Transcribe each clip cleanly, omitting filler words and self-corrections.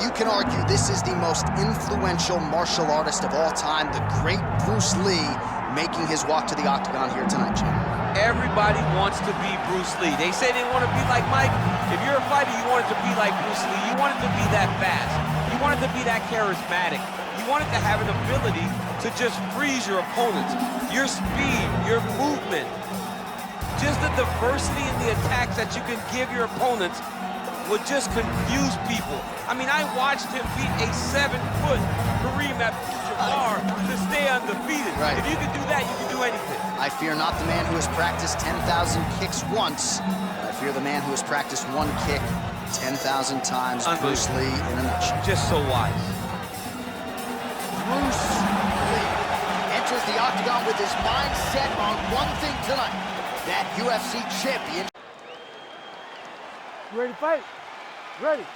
you can argue this is the most influential martial artist of all time, the great Bruce Lee, making his walk to the octagon here tonight, Jim. Everybody wants to be Bruce Lee. They say they want to be like Mike. If you're a fighter, you want it to be like Bruce Lee. You want it to be that fast. You want it to be that charismatic. You want it to have an ability to just freeze your opponents. Your speed, your movement, just the diversity in the attacks that you can give your opponents would just confuse people. I mean, I watched him beat a 7-foot Khabib Abdulmanapovich to stay undefeated. Right. If you can do that, you can do anything. I fear not the man who has practiced 10,000 kicks once. I fear the man who has practiced one kick 10,000 times. Bruce Lee in a nutshell. Just so wise. Bruce Lee enters the octagon with his mind set on one thing tonight, that UFC champion. You ready to fight? Ready.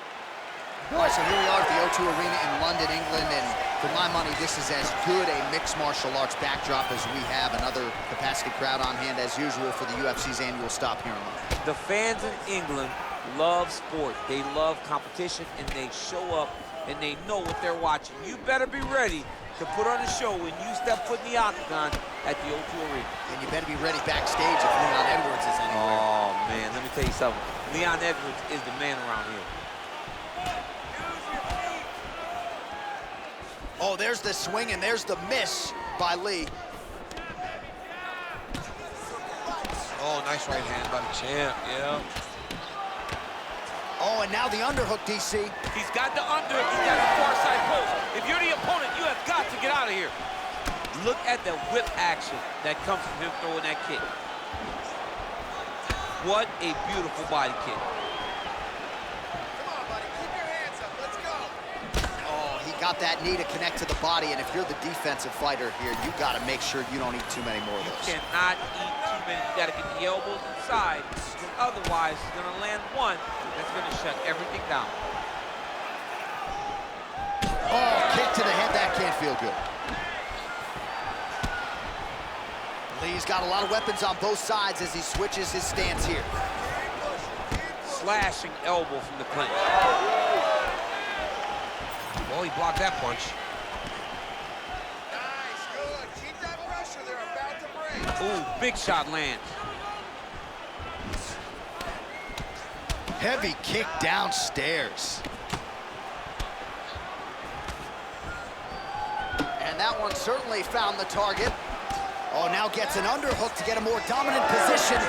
All right, so here we are at the O2 Arena in London, England, and for my money, this is as good a mixed martial arts backdrop as we have. Another capacity crowd on hand, as usual, for the UFC's annual stop here in London. The fans in England love sport. They love competition, and they show up, and they know what they're watching. You better be ready to put on a show when you step foot in the octagon at the O2 Arena. And you better be ready backstage if Leon Edwards is anywhere. Oh, man, let me tell you something. Leon Edwards is the man around here. Oh, there's the swing and there's the miss by Lee. Oh, nice right hand by the champ, yeah. Oh, and now the underhook, DC. He's got the underhook, he's got the far side post. If you're the opponent, you have got to get out of here. Look at the whip action that comes from him throwing that kick. What a beautiful body kick. Come on, buddy, keep your hands up, let's go. Oh, he got that knee to connect to the body, and if you're the defensive fighter here, you got to make sure you don't eat too many more of those. You cannot eat too many. You got to get the elbows inside. Otherwise, he's going to land one that's going to shut everything down. Oh, kick to the head, that can't feel good. Lee's got a lot of weapons on both sides as he switches his stance here. Slashing elbow from the clinch. Well, he blocked that punch. Nice, good. Keep that pressure. They're about to break. Ooh, big shot lands. Heavy kick downstairs. And that one certainly found the target. Oh, now gets an underhook to get a more dominant position.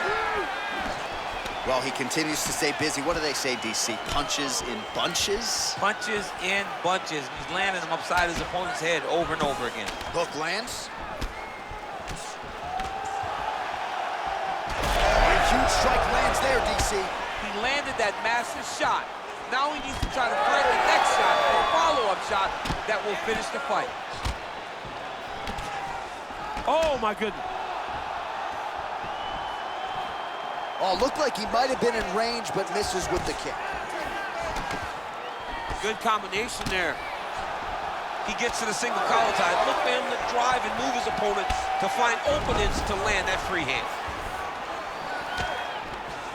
Well, he continues to stay busy. What do they say, DC? Punches in bunches? Punches in bunches. He's landing them upside his opponent's head over and over again. Hook lands. Oh, a huge strike lands there, DC. He landed that massive shot. Now he needs to try to find the next shot, or follow-up shot, that will finish the fight. Oh, my goodness. Oh, looked like he might have been in range, but misses with the kick. Good combination there. He gets to the single collar tie. Look for him to drive and move his opponent to find openings to land that free hand.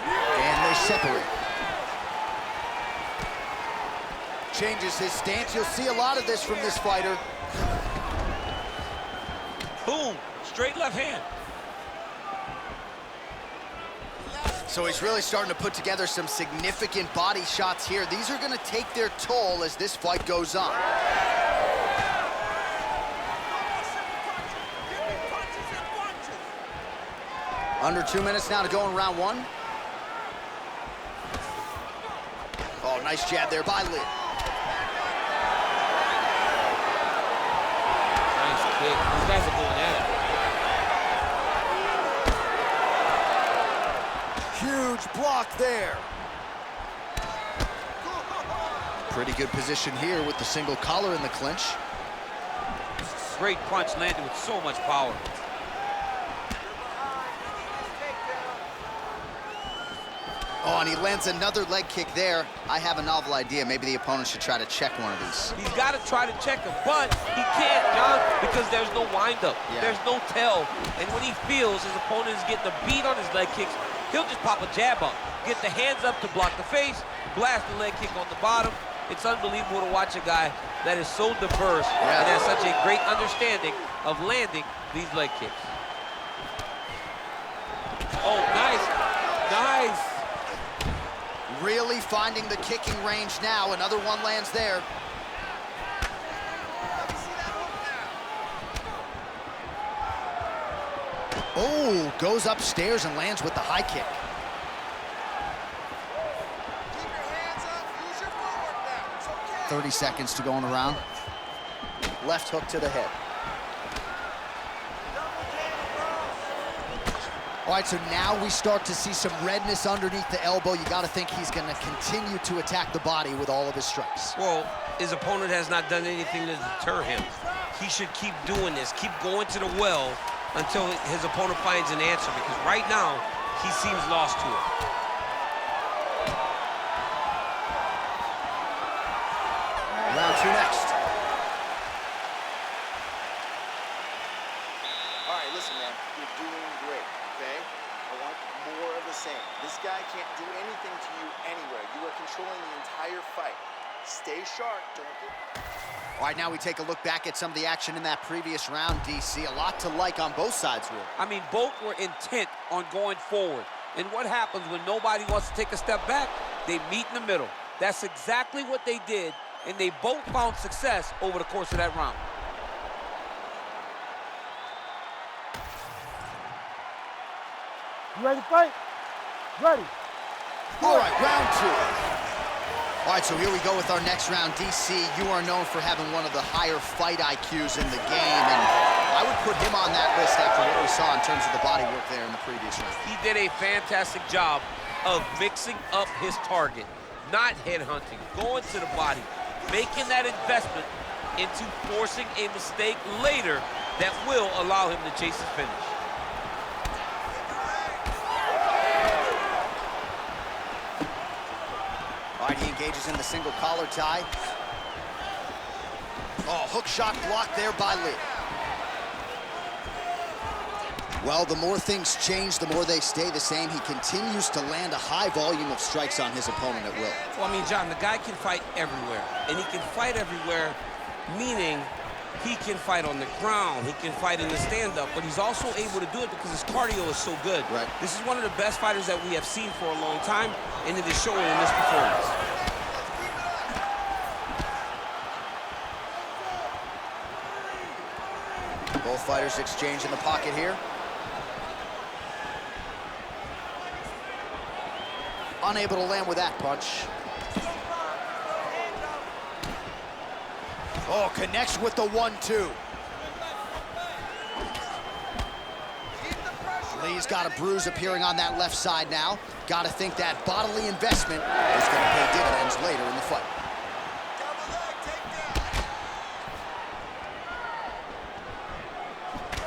And they separate. Changes his stance. You'll see a lot of this from this fighter. Boom, straight left hand. So he's really starting to put together some significant body shots here. These are gonna take their toll as this fight goes on. Under 2 minutes now to go in round one. Oh, nice jab there by Lee. Nice kick. These guys are going at it. Huge block there. Pretty good position here with the single collar in the clinch. Great punch landed with so much power. Oh, and he lands another leg kick there. I have a novel idea. Maybe the opponent should try to check one of these. He's got to try to check him, but he can't, John, because there's no windup. Yeah. There's no tell. And when he feels his opponent is getting a beat on his leg kicks, he'll just pop a jab up. Get the hands up to block the face, blast the leg kick on the bottom, It's unbelievable to watch a guy that is so diverse and has such a great understanding of landing these leg kicks. Oh, nice, nice. Really finding the kicking range now. Another one lands there. Oh, goes upstairs and lands with the high kick. Keep your hands up. Use your footwork now. It's okay. 30 seconds to go in the round. Left hook to the head. All right, so now we start to see some redness underneath the elbow. You got to think he's going to continue to attack the body with all of his strikes. Well, his opponent has not done anything to deter him. He should keep doing this, keep going to the well until his opponent finds an answer, because right now, he seems lost to it. Round two next. All right, listen, man. You're doing great, okay? I want more of the same. This guy can't do anything to you anywhere. You are controlling the entire fight. Stay sharp. Don't get... All right, now we take a look back at some of the action in that previous round, DC. A lot to like on both sides, Will. I mean, both were intent on going forward. And what happens when nobody wants to take a step back? They meet in the middle. That's exactly what they did, and they both found success over the course of that round. You ready to fight? Ready. All right, round two. All right, so here we go with our next round. DC, you are known for having one of the higher fight IQs in the game, and I would put him on that list after what we saw in terms of the body work there in the previous round. He did a fantastic job of mixing up his target, not headhunting, going to the body, making that investment into forcing a mistake later that will allow him to chase his finish. All right, he engages in the single collar tie. Oh, hook shot blocked there by Lee. Well, the more things change, the more they stay the same. He continues to land a high volume of strikes on his opponent at will. Well, I mean, John, the guy can fight everywhere. And he can fight everywhere, meaning he can fight on the ground, he can fight in the stand-up, but he's also able to do it because his cardio is so good. Right. This is one of the best fighters that we have seen for a long time, and it is showing in this performance. Both fighters exchange in the pocket here. Unable to land with that punch. Oh, connects with the 1-2. Lee's got a bruise appearing on that left side now. Got to think that bodily investment is going to pay dividends later in the fight.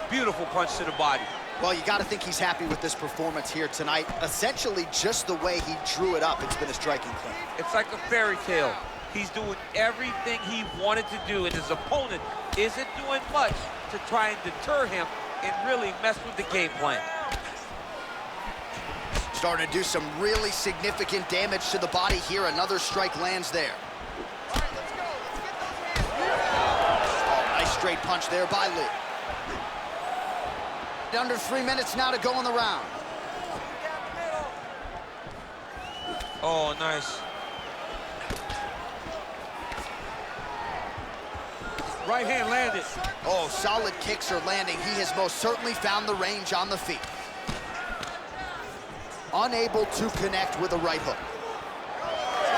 Beautiful punch to the body. Well, you got to think he's happy with this performance here tonight. Essentially, just the way he drew it up, it's been a striking clip. It's like a fairy tale. He's doing everything he wanted to do, and his opponent isn't doing much to try and deter him and really mess with the game plan. Starting to do some really significant damage to the body here. Another strike lands there. All right, let's go. Let's get those hands. Oh, nice straight punch there by Lee. Under 3 minutes now to go in the round. Oh, nice. Right hand landed. Oh, solid kicks are landing. He has most certainly found the range on the feet. Unable to connect with a right hook.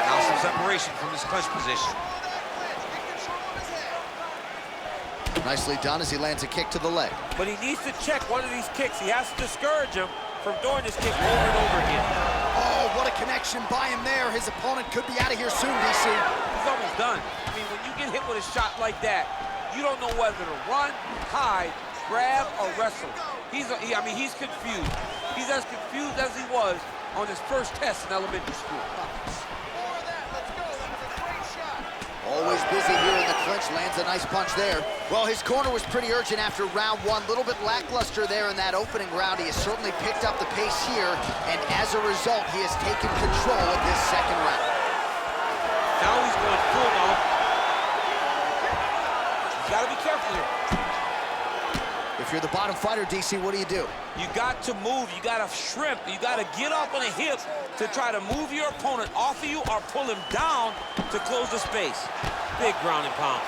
Now some separation from his clinch position. Nicely done as he lands a kick to the leg. But he needs to check one of these kicks. He has to discourage him from doing this kick over and over again. Oh, what a connection by him there. His opponent could be out of here soon, DC. He's almost done. I mean, when you get hit with a shot like that, you don't know whether to run, hide, grab, or wrestle. He's confused. He's as confused as he was on his first test in elementary school. More of that. Let's go. That was a great shot. Always busy here in the clinch, lands a nice punch there. Well, his corner was pretty urgent after round one. A little bit lackluster there in that opening round. He has certainly picked up the pace here, and as a result, he has taken control of this second round. Now he's going full mount. He's got to be careful here. If you're the bottom fighter, DC, what do? You got to move. You got to shrimp. You got to get up on the hip to try to move your opponent off of you or pull him down to close the space. Big ground and pound.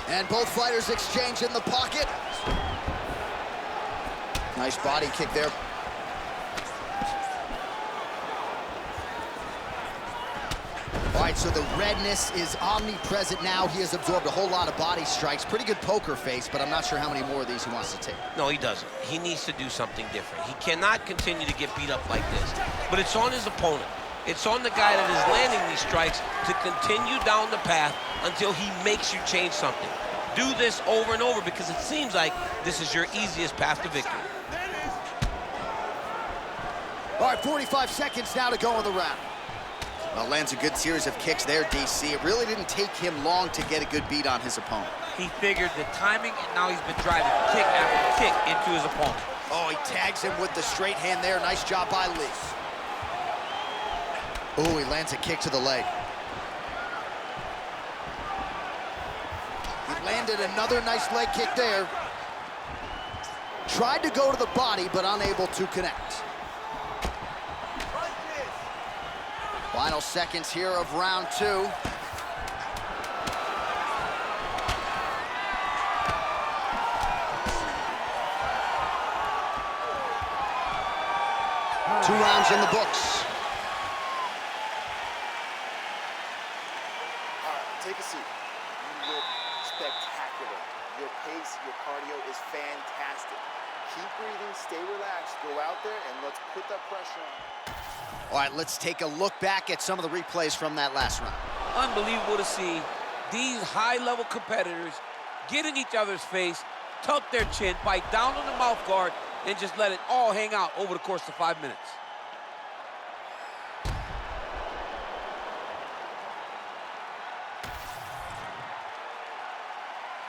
And both fighters exchange in the pocket. Nice body kick there. All right, so the redness is omnipresent now. He has absorbed a whole lot of body strikes. Pretty good poker face, but I'm not sure how many more of these he wants to take. No, he doesn't. He needs to do something different. He cannot continue to get beat up like this. But it's on his opponent. It's on the guy that is landing these strikes to continue down the path until he makes you change something. Do this over and over because it seems like this is your easiest path to victory. All right, 45 seconds now to go in the round. Well, lands a good series of kicks there, DC. It really didn't take him long to get a good beat on his opponent. He figured the timing, and now he's been driving kick after kick into his opponent. Oh, he tags him with the straight hand there. Nice job by Lee. Oh, he lands a kick to the leg. He landed another nice leg kick there. Tried to go to the body, but unable to connect. Final seconds here of round 2. 2 rounds in the books. All right, take a seat. You look spectacular. Your pace, your cardio is fantastic. Keep breathing, stay relaxed, go out there, and let's put that pressure on. All right, let's take a look back at some of the replays from that last round. Unbelievable to see these high-level competitors get in each other's face, tuck their chin, bite down on the mouth guard, and just let it all hang out over the course of 5 minutes.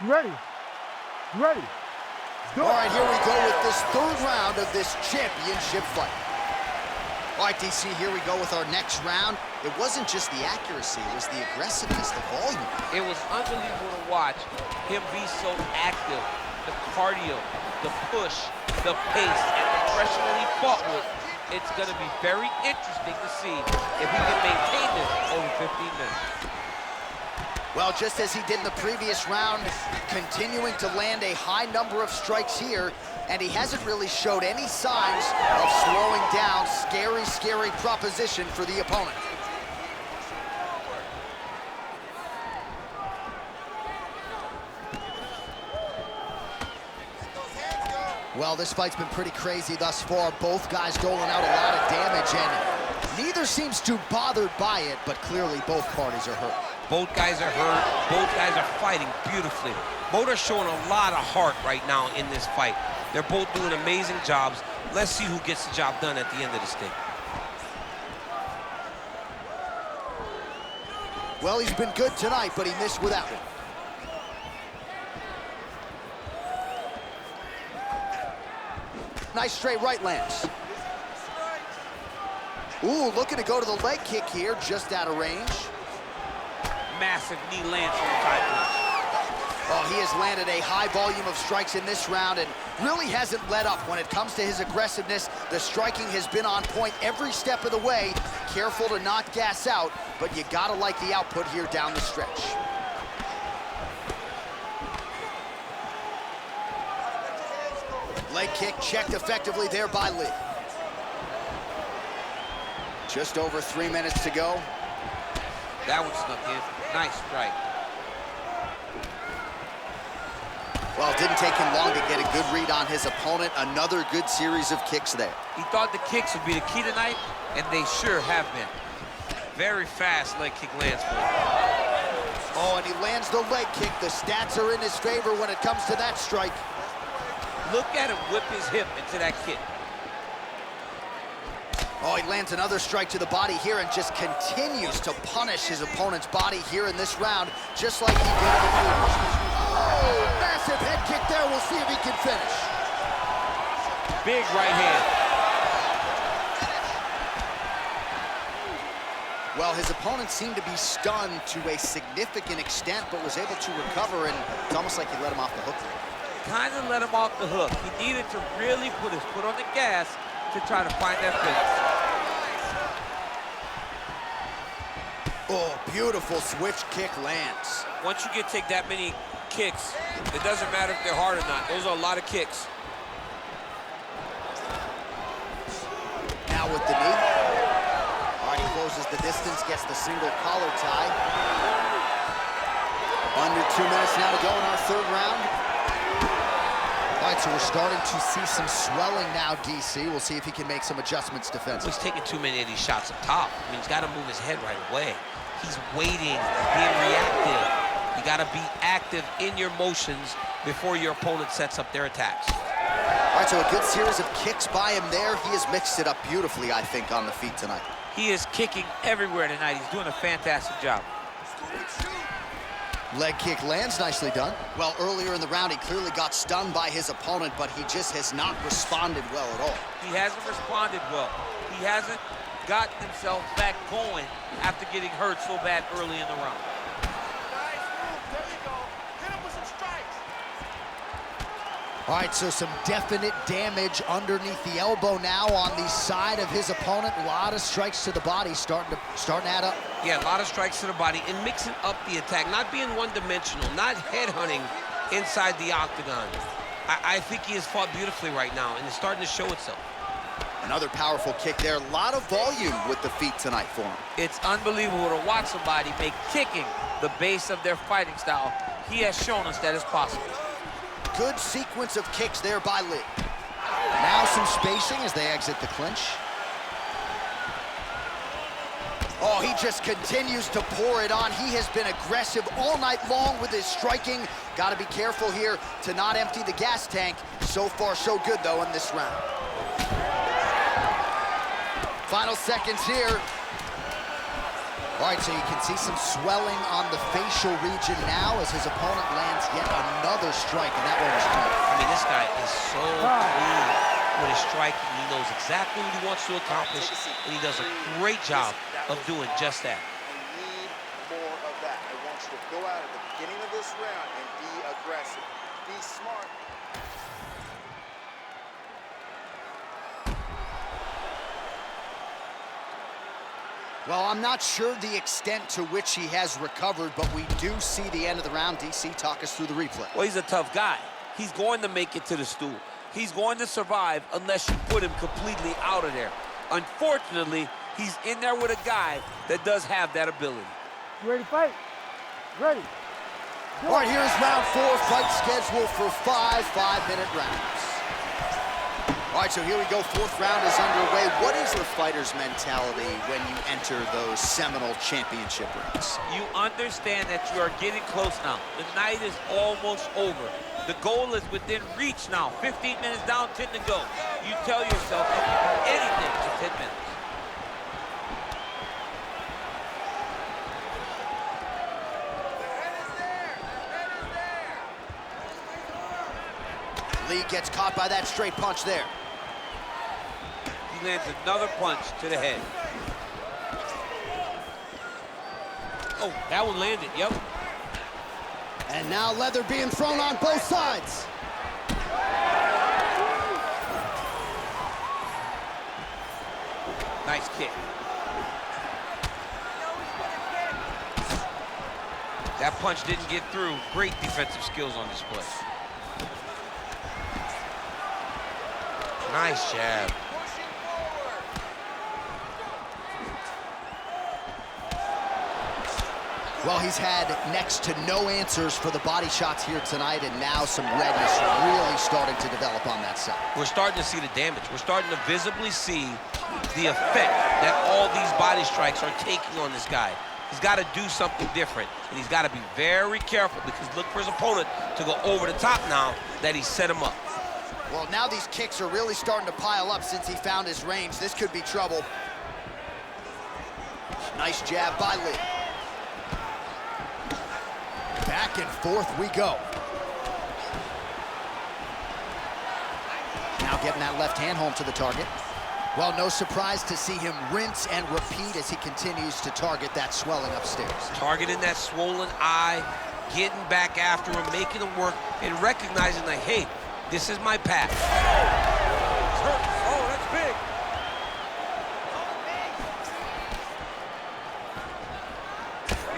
You ready? You ready? All right, here we go with this 3rd round of this championship fight. All right, DC, here we go with our next round. It wasn't just the accuracy, it was the aggressiveness, the volume. It was unbelievable to watch him be so active. The cardio, the push, the pace, and the pressure that he fought with. It's going to be very interesting to see if he can maintain this over 15 minutes. Well, just as he did in the previous round, continuing to land a high number of strikes here, and he hasn't really showed any signs of slowing down. Scary, scary proposition for the opponent. Well, this fight's been pretty crazy thus far. Both guys doling out a lot of damage, and neither seems too bothered by it, but clearly both parties are hurt. Both guys are hurt. Both guys are fighting beautifully. Both are showing a lot of heart right now in this fight. They're both doing amazing jobs. Let's see who gets the job done at the end of this thing. Well, he's been good tonight, but he missed with that one. Nice straight right lands. Ooh, looking to go to the leg kick here, just out of range. Massive knee lands from the tie punch. Oh, he has landed a high volume of strikes in this round and really hasn't let up when it comes to his aggressiveness. The striking has been on point every step of the way. Careful to not gas out, but you gotta like the output here down the stretch. Leg kick checked effectively there by Lee. Just over 3 minutes to go. That one snuck in. Nice strike. Well, it didn't take him long to get a good read on his opponent. Another good series of kicks there. He thought the kicks would be the key tonight, and they sure have been. Very fast leg kick lands for him. Oh, and he lands the leg kick. The stats are in his favor when it comes to that strike. Look at him whip his hip into that kick. Oh, he lands another strike to the body here and just continues to punish his opponent's body here in this round, just like he did in the previous. Oh, massive head kick there. We'll see if he can finish. Big right hand. Well, his opponent seemed to be stunned to a significant extent, but was able to recover, and it's almost like he let him off the hook there. Kind of let him off the hook. He needed to really put his foot on the gas to try to find that finish. Oh, beautiful switch kick lands. Once you take that many kicks, it doesn't matter if they're hard or not. Those are a lot of kicks. Now with the knee. All right, he closes the distance, gets the single collar tie. Under 2 minutes now to go in our third round. All right, so we're starting to see some swelling now, DC. We'll see if he can make some adjustments defensively. He's taking too many of these shots up top. I mean, he's got to move his head right away. He's waiting, being reactive. You got to be active in your motions before your opponent sets up their attacks. All right, so a good series of kicks by him there. He has mixed it up beautifully, I think, on the feet tonight. He is kicking everywhere tonight. He's doing a fantastic job. Leg kick lands, nicely done. Well, earlier in the round, he clearly got stunned by his opponent, but he just has not responded well at all. He hasn't responded well. He hasn't gotten himself back going after getting hurt so bad early in the round. Nice move. There you go. Hit him with some strikes. All right, so some definite damage underneath the elbow now on the side of his opponent. A lot of strikes to the body starting to add up. Yeah, a lot of strikes to the body and mixing up the attack, not being one-dimensional, not headhunting inside the octagon. I think he has fought beautifully right now, and it's starting to show itself. Another powerful kick there. A lot of volume with the feet tonight for him. It's unbelievable to watch somebody make kicking the base of their fighting style. He has shown us that it's possible. Good sequence of kicks there by Lee. Now some spacing as they exit the clinch. Oh, he just continues to pour it on. He has been aggressive all night long with his striking. Got to be careful here to not empty the gas tank. So far, so good, though, in this round. Final seconds here. All right, so you can see some swelling on the facial region now as his opponent lands yet another strike, and that one was clean. I mean, this guy is so clean with his striking. He knows exactly what he wants to accomplish, and he does a great job of doing just that. I need more of that. I want you to go out at the beginning of this round and be aggressive. Be smart. Well, I'm not sure the extent to which he has recovered, but we do see the end of the round. DC, talk us through the replay. Well, he's a tough guy. He's going to make it to the stool. He's going to survive unless you put him completely out of there. Unfortunately, he's in there with a guy that does have that ability. You ready to fight? Ready. All right, here's round 4, fight scheduled for 5 5-minute rounds. All right, so here we go. 4th round is underway. What is the fighter's mentality when you enter those seminal championship rings? You understand that you are getting close now. The night is almost over. The goal is within reach now. 15 minutes down, 10 to go. You tell yourself you can do anything for 10 minutes. Lee gets caught by that straight punch there. He lands another punch to the head. Oh, that one landed, yep. And now leather being thrown on both sides. Nice kick. That punch didn't get through. Great defensive skills on display. Nice jab. Well, he's had next to no answers for the body shots here tonight, and now some redness really starting to develop on that side. We're starting to see the damage. We're starting to visibly see the effect that all these body strikes are taking on this guy. He's got to do something different, and he's got to be very careful because look for his opponent to go over the top now that he set him up. Well, now these kicks are really starting to pile up since he found his range. This could be trouble. Nice jab by Lee. Back and forth we go. Now getting that left hand home to the target. Well, no surprise to see him rinse and repeat as he continues to target that swelling upstairs. Targeting that swollen eye, getting back after him, making him work, and recognizing that, hey, this is my path. Oh, that's big.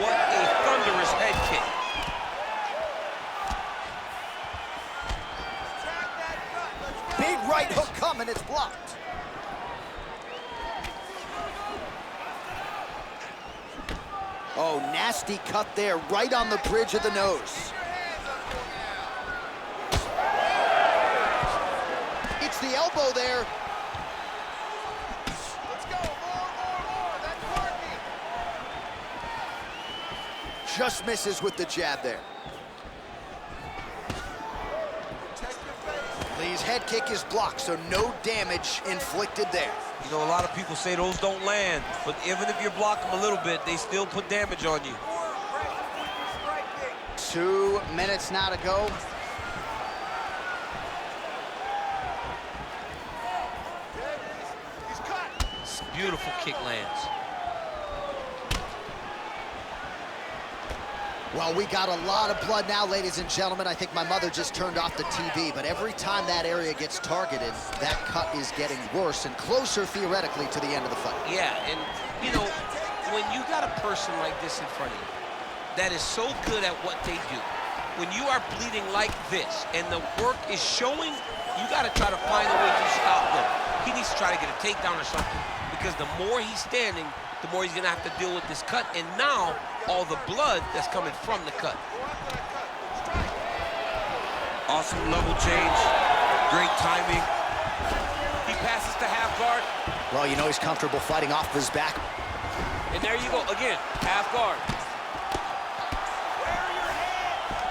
What a thunderous head kick. Big right hook coming, it's blocked. Oh, nasty cut there, right on the bridge of the nose. It's the elbow there. Let's go, more. That's working. Just misses with the jab there. Protect your face. Lee's head kick is blocked, so no damage inflicted there. You know, a lot of people say those don't land, but even if you block them a little bit, they still put damage on you. 2 minutes now to go. He's cut. Beautiful kick lands. Well, we got a lot of blood now, ladies and gentlemen. I think my mother just turned off the TV, but every time that area gets targeted, that cut is getting worse and closer, theoretically, to the end of the fight. Yeah, and, you know, when you got a person like this in front of you that is so good at what they do, when you are bleeding like this and the work is showing, you got to try to find a way to stop them. He needs to try to get a takedown or something, because the more he's standing, the more he's going to have to deal with this cut, and now all the blood that's coming from the cut. Awesome level change. Great timing. He passes to half guard. Well, you know he's comfortable fighting off of his back. And there you go, again, half guard.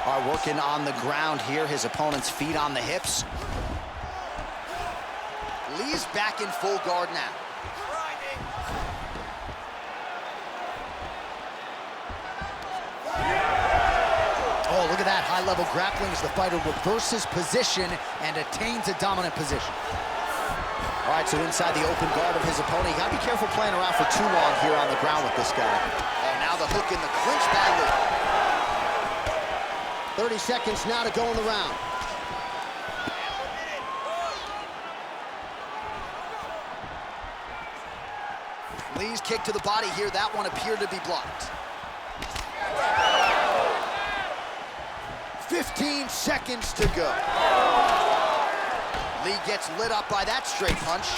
Are working on the ground here, his opponent's feet on the hips. Lee's back in full guard now. Oh, look at that high-level grappling as the fighter reverses position and attains a dominant position. All right, so inside the open guard of his opponent. You gotta be careful playing around for too long here on the ground with this guy. Oh, now the hook in the clinch by Lee. 30 seconds now to go in the round. Lee's kick to the body here. That one appeared to be blocked. 15 seconds to go. Lee gets lit up by that straight punch.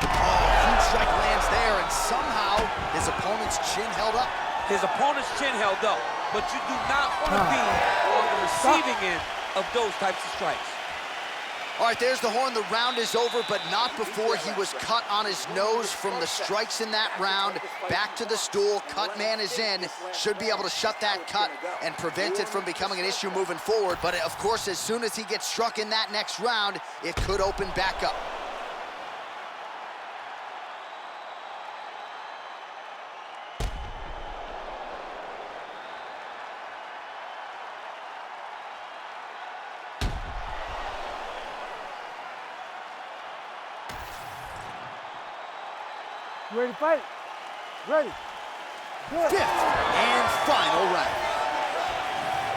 Oh, huge strike lands there, and somehow his opponent's chin held up. His opponent's chin held up, but you do not want to be on the receiving end of those types of strikes. All right, there's the horn. The round is over, but not before he was cut on his nose from the strikes in that round. Back to the stool. Cut man is in. Should be able to shut that cut and prevent it from becoming an issue moving forward. But, of course, as soon as he gets struck in that next round, it could open back up. You ready to fight? Ready. Good. Fifth and final round.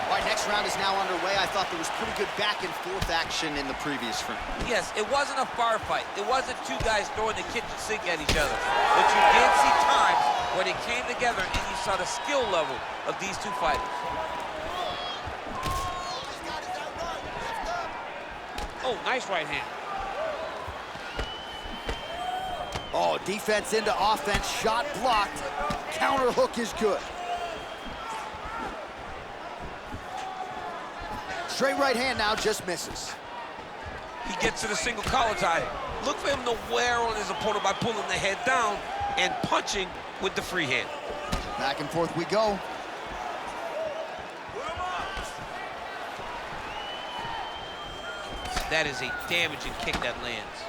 All right, next round is now underway. I thought there was pretty good back and forth action in the previous round. Yes, it wasn't a firefight. It wasn't two guys throwing the kitchen sink at each other. But you did see times where they came together and you saw the skill level of these two fighters. Oh, nice right hand. Oh, defense into offense, shot blocked. Counter hook is good. Straight right hand now, just misses. He gets to the single collar tie. Look for him to wear on his opponent by pulling the head down and punching with the free hand. Back and forth we go. That is a damaging kick that lands.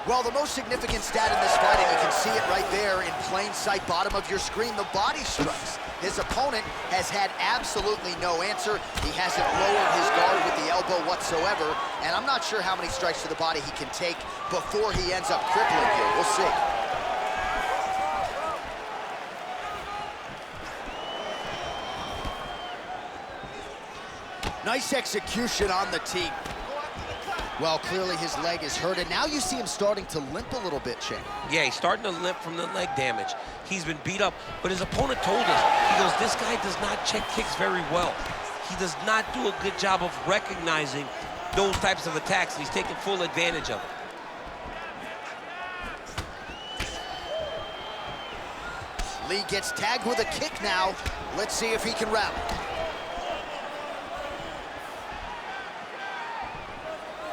Well, the most significant stat in this fight, and you can see it right there in plain sight, bottom of your screen, the body strikes. His opponent has had absolutely no answer. He hasn't lowered his guard with the elbow whatsoever, and I'm not sure how many strikes to the body he can take before he ends up crippling here. We'll see. Nice execution on the tee. Well, clearly his leg is hurt, and now you see him starting to limp a little bit, Shane. Yeah, he's starting to limp from the leg damage. He's been beat up, but his opponent told us, he goes, this guy does not check kicks very well. He does not do a good job of recognizing those types of attacks, and he's taking full advantage of it. Lee gets tagged with a kick now. Let's see if he can rally.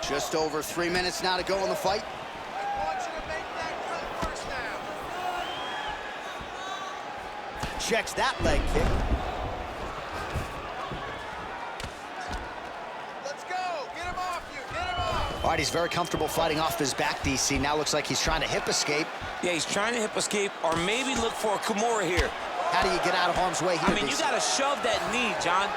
Just over 3 minutes now to go in the fight. I want you to make that cut first now. Checks that leg kick. Let's go. Get him off you. Get him off. All right, he's very comfortable fighting off his back, DC. Now looks like he's trying to hip escape. Yeah, he's trying to hip escape or maybe look for a Kimura here. How do you get out of harm's way here, I mean, DC? you got to shove that knee, John.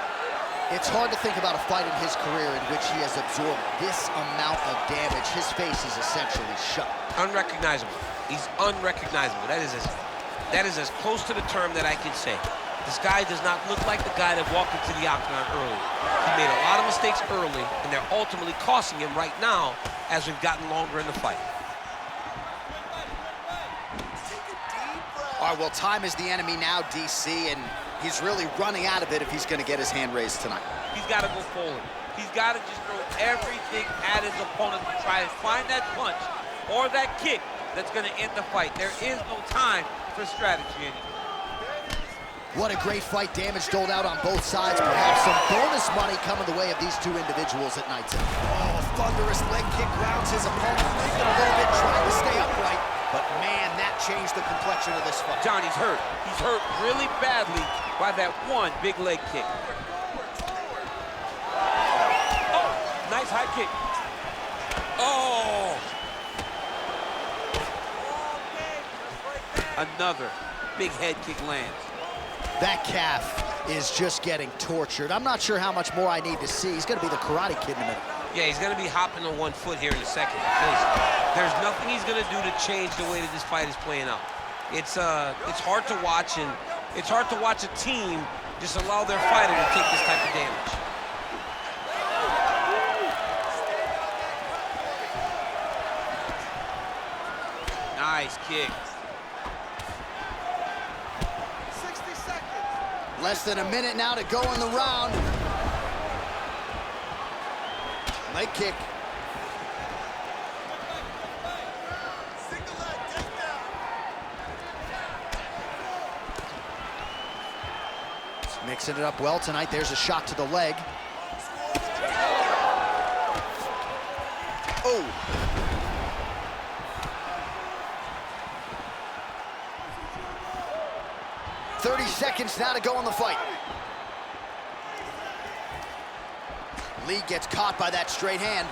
It's hard to think about a fight in his career in which he has absorbed this amount of damage. His face is essentially shut. Unrecognizable. He's unrecognizable. That is as close to the term that I can say. This guy does not look like the guy that walked into the octagon early. He made a lot of mistakes early, and they're ultimately costing him right now as we've gotten longer in the fight. All right, well, time is the enemy now, DC, and he's really running out of it if he's going to get his hand raised tonight. He's got to go forward. He's got to just throw everything at his opponent to try and find that punch or that kick that's going to end the fight. There is no time for strategy anymore. What a great fight. Damage doled out on both sides. Perhaps some bonus money coming the way of these two individuals at night. Oh, thunderous leg kick grounds his opponent, thinking a little bit, trying to stay upright. But man, that changed the complexion of this fight. Johnny's hurt. He's hurt really badly by that one big leg kick. Oh, nice high kick. Oh! Another big head kick lands. That calf is just getting tortured. I'm not sure how much more I need to see. He's going to be the Karate Kid in a minute. Yeah, he's going to be hopping on 1 foot here in a second because there's nothing he's going to do to change the way that this fight is playing out. It's hard to watch, and it's hard to watch a team just allow their fighter to take this type of damage. Nice kick. 60 seconds. Less than a minute now to go in the round. Leg kick. Single leg takedown. Mixing it up well tonight. There's a shot to the leg. Oh. "30 seconds now to go in the fight." Lee gets caught by that straight hand.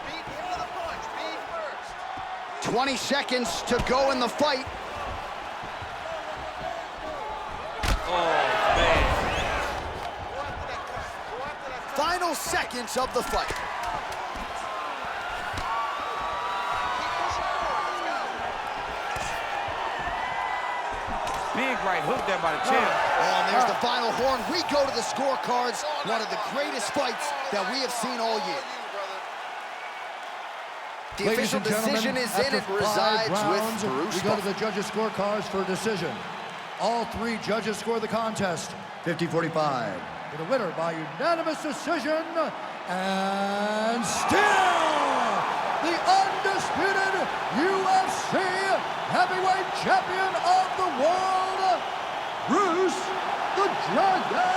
Beat him with a punch. Beat first. 20 seconds to go in the fight. Oh, man. Go after that cut. Go after that cut. Final seconds of the fight. Keep pushing forward. Let's go. Big right hook there by the champ. Oh, and there's the final horn. We go to the scorecards. One of the greatest fights that we have seen all year. The Ladies official and gentlemen, decision is in. after It resides 5 rounds, with Bruce. we go to the judges' scorecards for a decision. All 3 judges score the contest 50-45. For the winner by unanimous decision, and still the undisputed UFC heavyweight champion of the world, Bruce the Dragon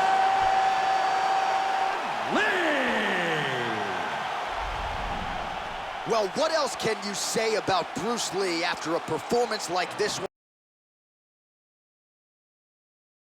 Lee. Well, what else can you say about Bruce Lee after a performance like this one?